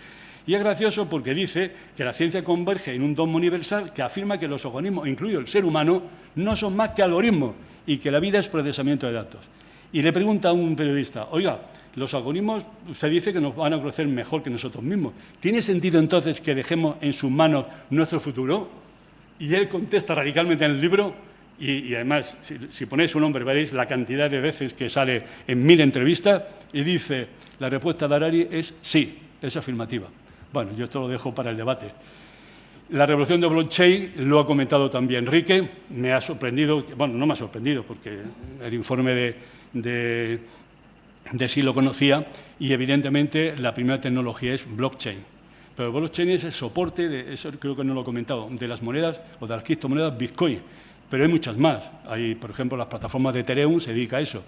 Y es gracioso porque dice que la ciencia converge en un dogma universal que afirma que los organismos, incluido el ser humano, no son más que algoritmos y que la vida es procesamiento de datos. Y le pregunta a un periodista, oiga, los algoritmos, usted dice que nos van a conocer mejor que nosotros mismos. ¿Tiene sentido entonces que dejemos en sus manos nuestro futuro? Y él contesta radicalmente en el libro, y además, si ponéis su nombre, veréis la cantidad de veces que sale en 1000 entrevistas, y dice, la respuesta de Harari es sí, es afirmativa. Bueno, yo esto lo dejo para el debate. La revolución de blockchain lo ha comentado también Enrique, me ha sorprendido, bueno, no me ha sorprendido, porque el informe de sí lo conocía, y evidentemente la primera tecnología es blockchain. Pero blockchain es el soporte, eso creo que no lo he comentado, de las monedas o de las criptomonedas Bitcoin. Pero hay muchas más. Hay, por ejemplo, las plataformas de Ethereum se dedica a eso.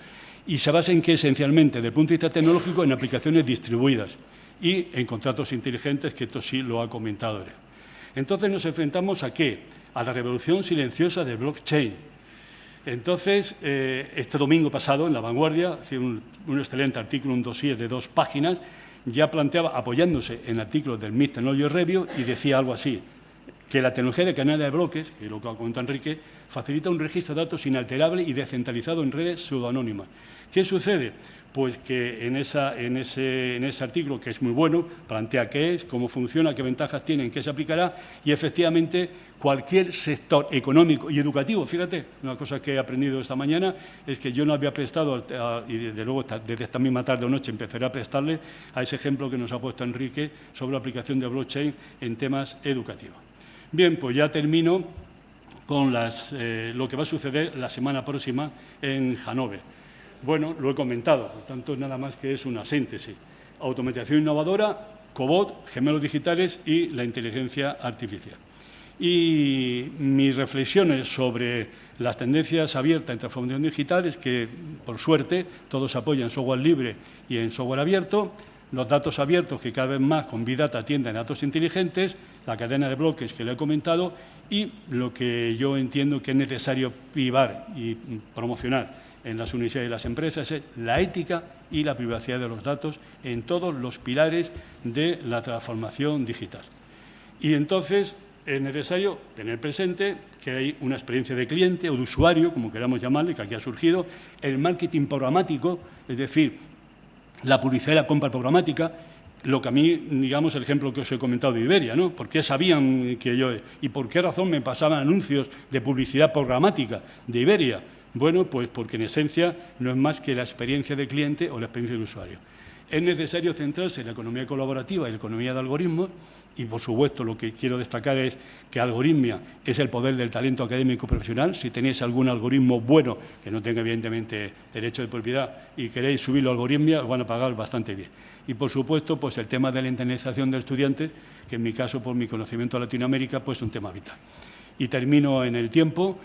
Y se basa en que, esencialmente, desde el punto de vista tecnológico, en aplicaciones distribuidas y en contratos inteligentes, que esto sí lo ha comentado él. Entonces nos enfrentamos ¿a qué? A la revolución silenciosa del blockchain. Entonces, este domingo pasado, en La Vanguardia, hacía un excelente artículo, un dossier de 2 páginas, ya planteaba, apoyándose en artículos del MIT Technology Review, y decía algo así, que la tecnología de cadena de bloques, que es lo que ha comentado Enrique, facilita un registro de datos inalterable y descentralizado en redes pseudonónimas. ¿Qué sucede? Pues que en ese artículo, que es muy bueno, plantea qué es, cómo funciona, qué ventajas tiene, en qué se aplicará, y efectivamente cualquier sector económico y educativo. Fíjate, una cosa que he aprendido esta mañana es que yo no había prestado, y desde luego desde esta misma tarde o noche empezaré a prestarle a ese ejemplo que nos ha puesto Enrique sobre la aplicación de blockchain en temas educativos. Bien, pues ya termino con lo que va a suceder la semana próxima en Hannover. Bueno, lo he comentado, por tanto, nada más que es una síntesis. Automatización innovadora, cobot, gemelos digitales y la inteligencia artificial. Y mis reflexiones sobre las tendencias abiertas en transformación digital es que, por suerte, todos apoyan en software libre y en software abierto, los datos abiertos que cada vez más con Big Data atienden a datos inteligentes, la cadena de bloques que le he comentado y lo que yo entiendo que es necesario privar y promocionar en las universidades y las empresas es la ética y la privacidad de los datos en todos los pilares de la transformación digital. Y entonces es necesario tener presente que hay una experiencia de cliente o de usuario, como queramos llamarle, que aquí ha surgido, el marketing programático, es decir, la publicidad y la compra programática, lo que a mí, digamos, el ejemplo que os he comentado de Iberia, ¿no? ¿Por qué sabían que yo y por qué razón me pasaban anuncios de publicidad programática de Iberia? Bueno, pues porque en esencia no es más que la experiencia del cliente o la experiencia del usuario. Es necesario centrarse en la economía colaborativa y la economía de algoritmos y, por supuesto, lo que quiero destacar es que algoritmia es el poder del talento académico profesional. Si tenéis algún algoritmo bueno, que no tenga evidentemente derecho de propiedad y queréis subirlo a algoritmia, os van a pagar bastante bien. Y, por supuesto, pues el tema de la internalización del estudiante, que en mi caso, por mi conocimiento de Latinoamérica, pues es un tema vital. Y termino en el tiempo.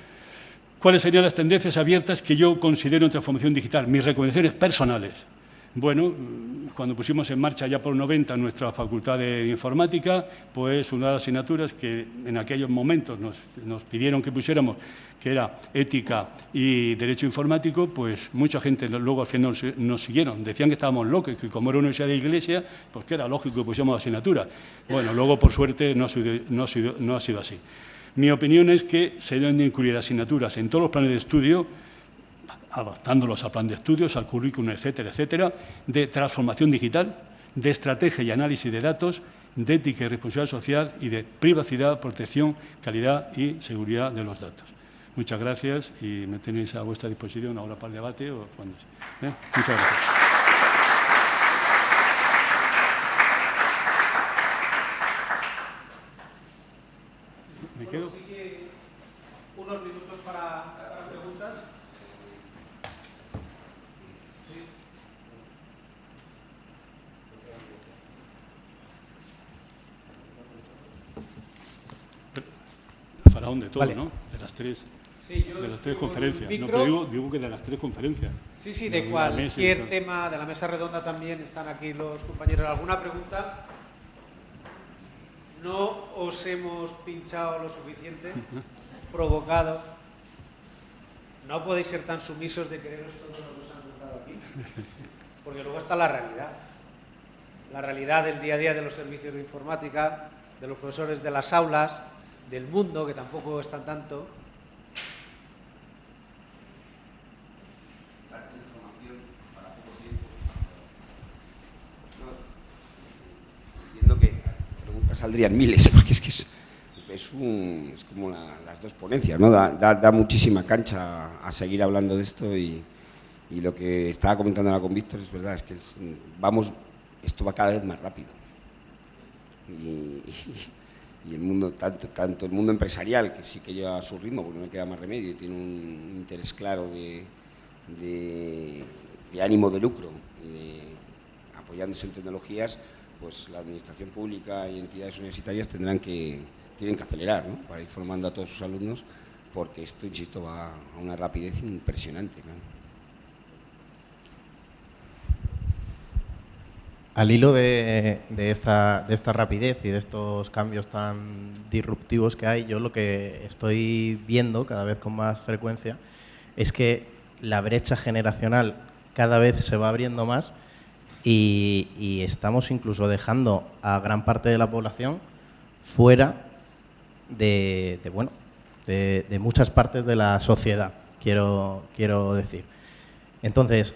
¿Cuáles serían las tendencias abiertas que yo considero en transformación digital? Mis recomendaciones personales. Bueno, cuando pusimos en marcha ya por 90 nuestra Facultad de Informática, pues una de las asignaturas que en aquellos momentos nos pidieron que pusiéramos, que era Ética y Derecho Informático, pues mucha gente luego al final nos siguieron. Decían que estábamos locos, que como era una universidad de iglesia, pues que era lógico que pusiéramos asignatura. Bueno, luego por suerte no ha sido así. Mi opinión es que se deben de incluir asignaturas en todos los planes de estudio, adaptándolos al plan de estudios, al currículum, etcétera, etcétera, de transformación digital, de estrategia y análisis de datos, de ética y responsabilidad social y de privacidad, protección, calidad y seguridad de los datos. Muchas gracias y me tenéis a vuestra disposición ahora para el debate o cuando sea. Muchas gracias. ¿Me quedo? Sí que unos minutos para preguntas. Faraón de todo, vale. ¿No? De las tres, sí, de las tres conferencias. No, pero digo que de las tres conferencias. Sí, sí, de cualquier tema, de la mesa redonda también están aquí los compañeros. ¿Alguna pregunta? No os hemos pinchado lo suficiente, provocado. No podéis ser tan sumisos de quereros todo lo que os han contado aquí, porque luego está la realidad del día a día de los servicios de informática, de los profesores de las aulas, del mundo, que tampoco están tanto. Dar información para poco tiempo. Entiendo que preguntas saldrían miles, porque es que es como las dos ponencias, ¿no? Da muchísima cancha a seguir hablando de esto y lo que estaba comentando ahora con Víctor es verdad, es que esto va cada vez más rápido. Y el mundo, tanto el mundo empresarial, que sí que lleva a su ritmo, porque no le queda más remedio, y tiene un interés claro de ánimo de lucro, apoyándose en tecnologías, pues la administración pública y entidades universitarias tienen que acelerar, ¿no?, para ir formando a todos sus alumnos, porque esto, insisto, va a una rapidez impresionante, ¿no? Al hilo de esta rapidez y de estos cambios tan disruptivos que hay, yo lo que estoy viendo cada vez con más frecuencia es que la brecha generacional cada vez se va abriendo más y estamos incluso dejando a gran parte de la población fuera de muchas partes de la sociedad, quiero decir. Entonces,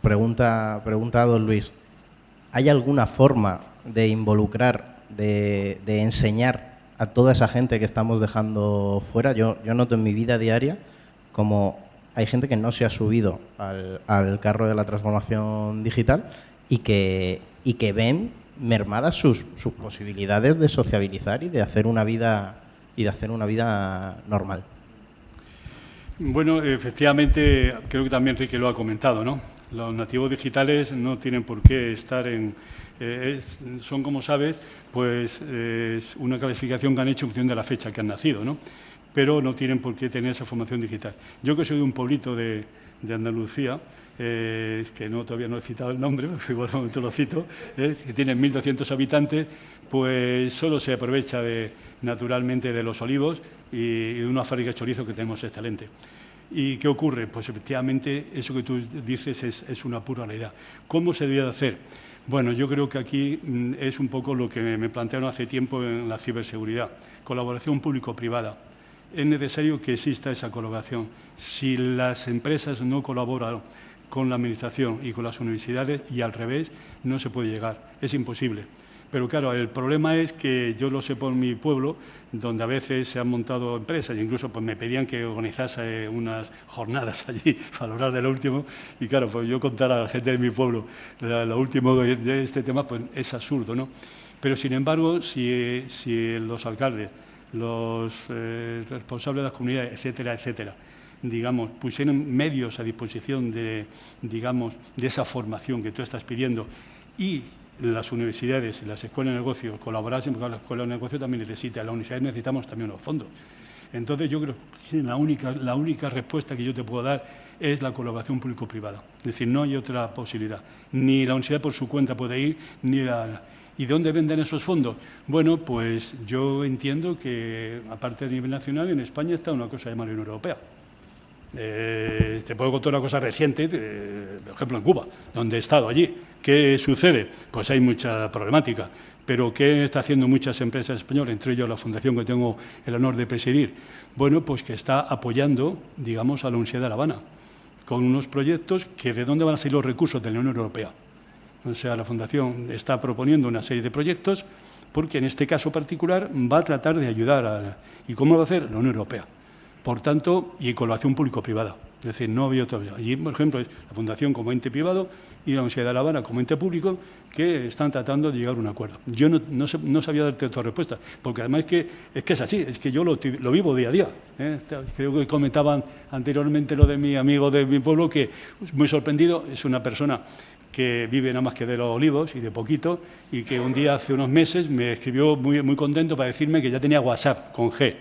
Pregunta a don Luis, ¿hay alguna forma de involucrar, de enseñar a toda esa gente que estamos dejando fuera? Yo noto en mi vida diaria como hay gente que no se ha subido al carro de la transformación digital y que ven mermadas sus posibilidades de sociabilizar y de hacer una vida normal. Bueno, efectivamente, creo que también Enrique lo ha comentado, ¿no? Los nativos digitales no tienen por qué estar son, como sabes, pues es una calificación que han hecho en función de la fecha que han nacido, ¿no? Pero no tienen por qué tener esa formación digital. Yo, que soy de un pueblito de Andalucía, que todavía no he citado el nombre, pero igual momento lo cito, que tiene 1.200 habitantes, pues solo se aprovecha naturalmente de los olivos y de una fábrica de chorizo que tenemos excelente. ¿Y qué ocurre? Pues efectivamente eso que tú dices es una pura realidad. ¿Cómo se debía de hacer? Bueno, yo creo que aquí es un poco lo que me plantearon hace tiempo en la ciberseguridad. Colaboración público-privada. Es necesario que exista esa colaboración. Si las empresas no colaboran con la administración y con las universidades, y al revés, no se puede llegar. Es imposible. Pero claro, el problema es que yo lo sé por mi pueblo, donde a veces se han montado empresas, e incluso pues me pedían que organizase unas jornadas allí para hablar de lo último, y claro, pues yo contar a la gente de mi pueblo lo último de este tema, pues es absurdo, ¿no? Pero sin embargo, si los alcaldes, los responsables de las comunidades, etcétera, etcétera, digamos, pusieran medios a disposición de esa formación que tú estás pidiendo, y las universidades y las escuelas de negocios colaborasen, porque la escuela de negocios también necesita, las universidades necesitamos también los fondos. Entonces yo creo que la única respuesta que yo te puedo dar es la colaboración público-privada. Es decir, no hay otra posibilidad. Ni la universidad por su cuenta puede ir, ni la... ¿Y de dónde venden esos fondos? Bueno, pues yo entiendo que, aparte a nivel nacional, en España está una cosa llamada Unión Europea. Te puedo contar una cosa reciente, por ejemplo en Cuba, donde he estado allí. ¿Qué sucede? Pues hay mucha problemática. Pero ¿qué está haciendo muchas empresas españolas, entre ellas la fundación que tengo el honor de presidir? Bueno, pues que está apoyando, digamos, a la Universidad de La Habana, con unos proyectos que ¿de dónde van a salir los recursos de la Unión Europea? O sea, la fundación está proponiendo una serie de proyectos porque en este caso particular va a tratar de ayudar ¿y cómo lo va a hacer? La Unión Europea. Por tanto, y colaboración público-privada. Es decir, no había otra. Allí, por ejemplo, es la Fundación como ente privado y la Universidad de La Habana como ente público que están tratando de llegar a un acuerdo. Yo no sabía darte otra respuesta, porque además es que es así, es que yo lo vivo día a día. Creo que comentaban anteriormente lo de mi amigo de mi pueblo, que muy sorprendido, es una persona que vive nada más que de los olivos y de poquito, y que un día, hace unos meses, me escribió muy, muy contento para decirme que ya tenía WhatsApp con G.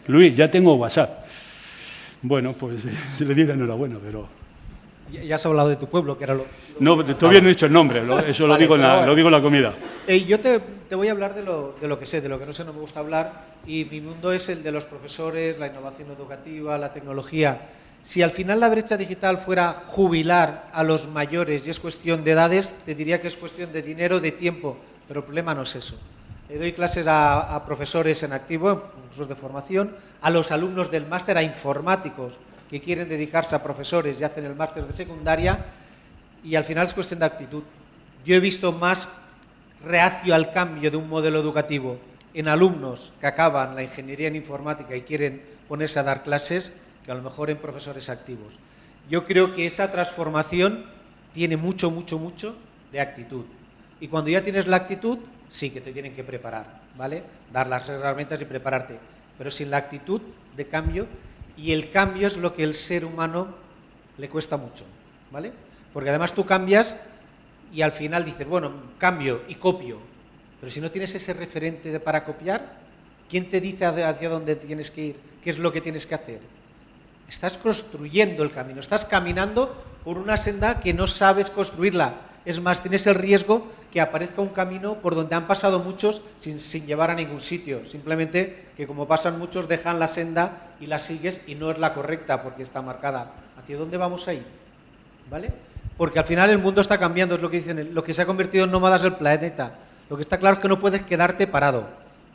Luis, ya tengo WhatsApp. Bueno, pues le di la enhorabuena, pero... Ya has hablado de tu pueblo, que era lo... No, todavía no he dicho el nombre, eso lo digo en la comida. Yo te voy a hablar de lo que sé, de lo que no sé, no me gusta hablar, y mi mundo es el de los profesores, la innovación educativa, la tecnología. Si al final la brecha digital fuera jubilar a los mayores y es cuestión de edades, te diría que es cuestión de dinero, de tiempo, pero el problema no es eso. Doy clases a profesores en activo, en cursos de formación, a los alumnos del máster, a informáticos que quieren dedicarse a profesores y hacen el máster de secundaria, y al final es cuestión de actitud. Yo he visto más reacio al cambio de un modelo educativo en alumnos que acaban la ingeniería en informática y quieren ponerse a dar clases que a lo mejor en profesores activos. Yo creo que esa transformación tiene mucho de actitud. Y cuando ya tienes la actitud, sí que te tienen que preparar, ¿vale? Dar las herramientas y prepararte. Pero sin la actitud de cambio, y el cambio es lo que el ser humano le cuesta mucho, ¿vale? Porque además tú cambias y al final dices, bueno, cambio y copio. Pero si no tienes ese referente para copiar, ¿quién te dice hacia dónde tienes que ir? ¿Qué es lo que tienes que hacer? Estás construyendo el camino, estás caminando por una senda que no sabes construirla. Es más, tienes el riesgo que aparezca un camino por donde han pasado muchos sin llevar a ningún sitio. Simplemente que como pasan muchos dejan la senda y la sigues y no es la correcta porque está marcada. ¿Hacia dónde vamos a ir? ¿Vale? Porque al final el mundo está cambiando, es lo que dicen, lo que se ha convertido en nómadas del planeta. Lo que está claro es que no puedes quedarte parado,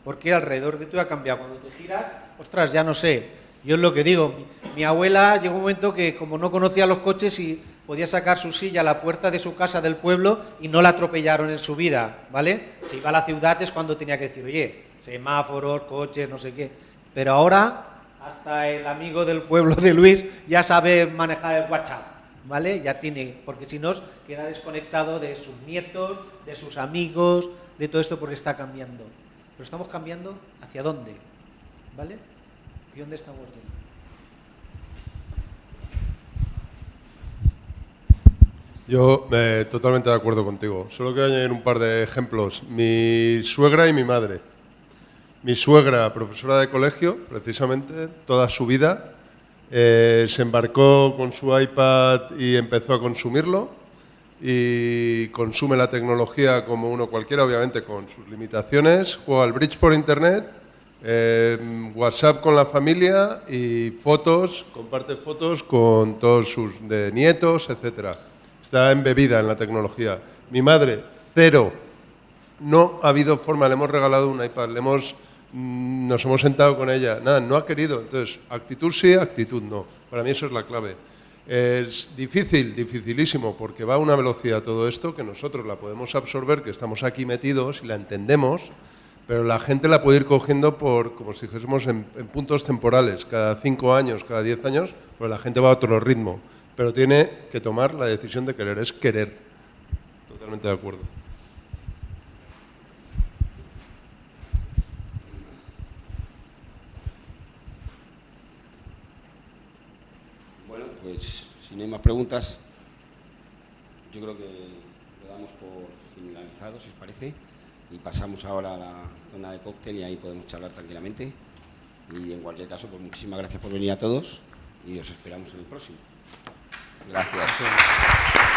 porque alrededor de ti ha cambiado. Cuando te giras, ostras, ya no sé. Yo es lo que digo, mi abuela llegó un momento que como no conocía los coches y podía sacar su silla a la puerta de su casa del pueblo y no la atropellaron en su vida, ¿vale? Si iba a la ciudad es cuando tenía que decir, oye, semáforos, coches, no sé qué. Pero ahora hasta el amigo del pueblo de Luis ya sabe manejar el WhatsApp, ¿vale? Ya tiene, porque si no queda desconectado de sus nietos, de sus amigos, de todo esto porque está cambiando. Pero estamos cambiando ¿hacia dónde? ¿Vale? ¿Hacia dónde estamos yendo? Yo totalmente de acuerdo contigo. Solo quiero añadir un par de ejemplos. Mi suegra y mi madre. Mi suegra, profesora de colegio, precisamente, toda su vida, se embarcó con su iPad y empezó a consumirlo. Y consume la tecnología como uno cualquiera, obviamente con sus limitaciones. Juega al bridge por internet, WhatsApp con la familia y fotos, comparte fotos con todos sus nietos, etcétera. Está embebida en la tecnología. Mi madre, cero. No ha habido forma, le hemos regalado un iPad, nos hemos sentado con ella, nada, no ha querido. Entonces, actitud sí, actitud no. Para mí eso es la clave. Es difícil, dificilísimo, porque va a una velocidad todo esto que nosotros la podemos absorber, que estamos aquí metidos y la entendemos, pero la gente la puede ir cogiendo por, como si dijésemos, en puntos temporales, cada 5 años, cada 10 años, pues la gente va a otro ritmo. Pero tiene que tomar la decisión de querer, es querer. Totalmente de acuerdo. Bueno, pues si no hay más preguntas, yo creo que lo damos por finalizado, si os parece, y pasamos ahora a la zona de cóctel y ahí podemos charlar tranquilamente. Y en cualquier caso, pues muchísimas gracias por venir a todos y os esperamos en el próximo. Gracias.